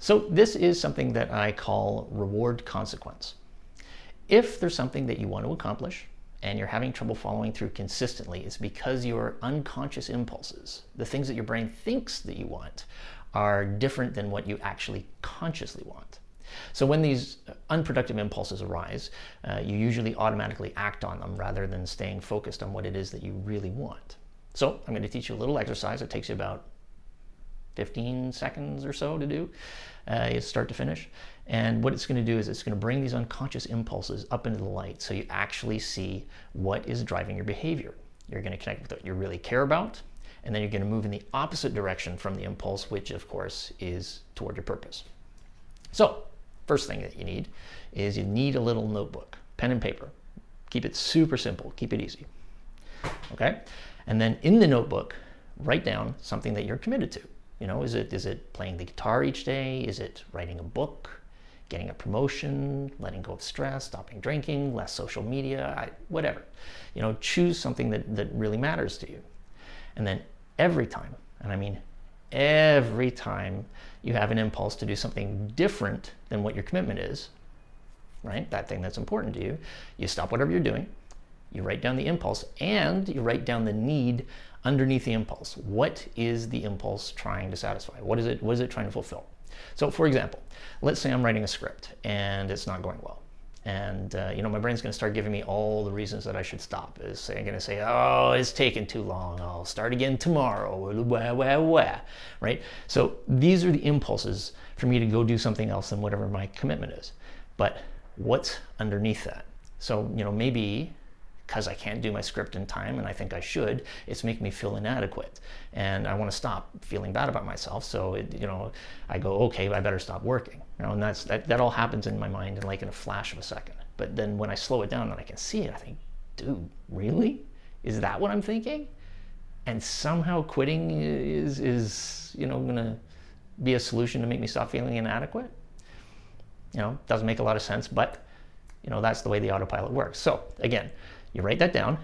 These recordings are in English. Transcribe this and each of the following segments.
So this is something that I call reward consequence. If there's something that you want to accomplish and you're having trouble following through consistently, it's because your unconscious impulses, the things that your brain thinks that you want, are different than what you actually consciously want. So when these unproductive impulses arise, you usually automatically act on them rather than staying focused on what it is that you really want. So I'm going to teach you a little exercise. It takes you about 15 seconds or so to do, start to finish. And what it's going to do is it's going to bring these unconscious impulses up into the light so you actually see what is driving your behavior. You're going to connect with what you really care about, and then you're going to move in the opposite direction from the impulse, which of course is toward your purpose. So first thing that you need is you need a little notebook, pen and paper. Keep it super simple, keep it easy. Okay? And then in the notebook, write down something that you're committed to. You know, is it playing the guitar each day? Is it writing a book, getting a promotion, letting go of stress, stopping drinking, less social media, whatever. You know, choose something that really matters to you. And then every time, and I mean every time you have an impulse to do something different than what your commitment is, right, that thing that's important to you, you stop whatever you're doing, you write down the impulse, and you write down the need underneath the impulse. What is the impulse trying to satisfy? What is it trying to fulfill? So for example, let's say I'm writing a script and it's not going well. And you know, my brain's going to start giving me all the reasons that I should stop. It's going to say, oh, it's taking too long. I'll start again tomorrow. Right? So these are the impulses for me to go do something else than whatever my commitment is. But what's underneath that? So, you know, maybe because I can't do my script in time and I think I should, it's making me feel inadequate. And I want to stop feeling bad about myself. So, you know, I go, okay, I better stop working. You know, and that all happens in my mind in like in a flash of a second. But then when I slow it down and I can see it, I think, dude, really? Is that what I'm thinking? And somehow quitting is you know, going to be a solution to make me stop feeling inadequate? You know, doesn't make a lot of sense, but you know, that's the way the autopilot works. So again, you write that down,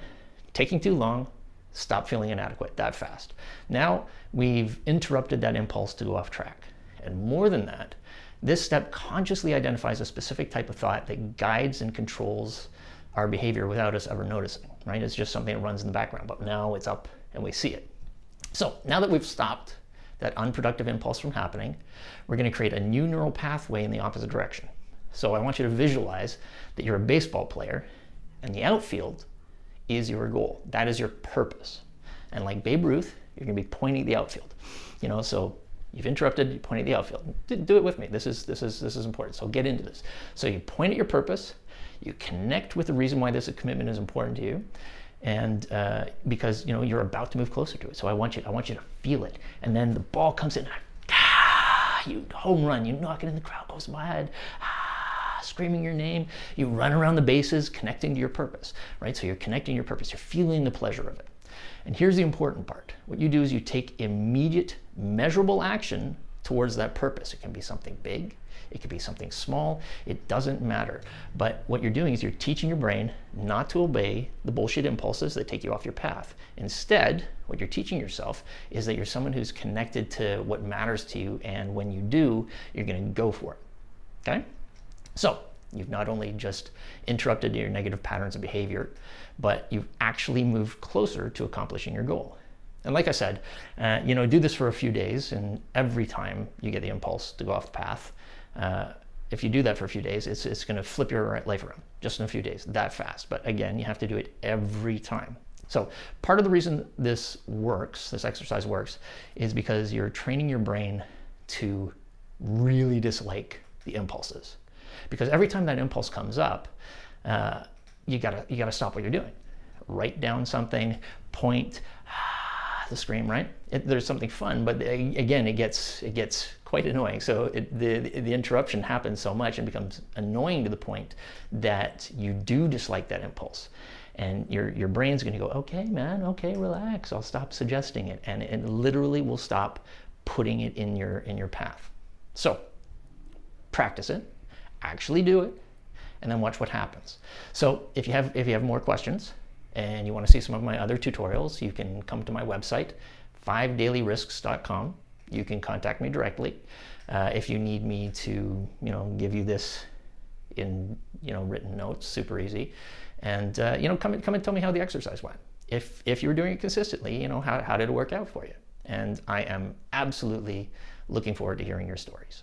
taking too long, stop feeling inadequate that fast. Now we've interrupted that impulse to go off track. And more than that, this step consciously identifies a specific type of thought that guides and controls our behavior without us ever noticing, right? It's just something that runs in the background, but now it's up and we see it. So now that we've stopped that unproductive impulse from happening, we're going to create a new neural pathway in the opposite direction. So I want you to visualize that you're a baseball player and the outfield is your goal. That is your purpose. And like Babe Ruth, you're going to be pointing at the outfield. You know, so you've interrupted, you point at the outfield. Do it with me. This is important. So get into this. So you point at your purpose, you connect with the reason why this commitment is important to you, and because you know you're about to move closer to it. So I want you to feel it. And then the ball comes in, you home run, you knock it in, the crowd goes mad. Screaming your name, you run around the bases, connecting to your purpose, right? So you're connecting your purpose, you're feeling the pleasure of it. And here's the important part. What you do is you take immediate, measurable action towards that purpose. It can be something big, it could be something small, it doesn't matter. But what you're doing is you're teaching your brain not to obey the bullshit impulses that take you off your path. Instead, what you're teaching yourself is that you're someone who's connected to what matters to you, and when you do, you're going to go for it, okay? So you've not only just interrupted your negative patterns of behavior, but you've actually moved closer to accomplishing your goal. And like I said, you know, do this for a few days, and every time you get the impulse to go off the path, if you do that for a few days, it's going to flip your life around just in a few days, that fast. But again, you have to do it every time. So part of the reason this works, this exercise works, is because you're training your brain to really dislike the impulses. Because every time that impulse comes up, you gotta stop what you're doing. Write down something, point, the scream, right? There's something fun, but again, it gets quite annoying. So the interruption happens so much and becomes annoying to the point that you do dislike that impulse. And your brain's gonna go, okay, man, okay, relax. I'll stop suggesting it, and it literally will stop putting it in your path. So practice it. Actually do it, and then watch what happens. So if you have more questions and you want to see some of my other tutorials, you can come to my website, 5dailyrisks.com. You can contact me directly. If you need me to, give you this in, written notes, super easy. And, come and tell me how the exercise went. If you were doing it consistently, how did it work out for you? And I am absolutely looking forward to hearing your stories.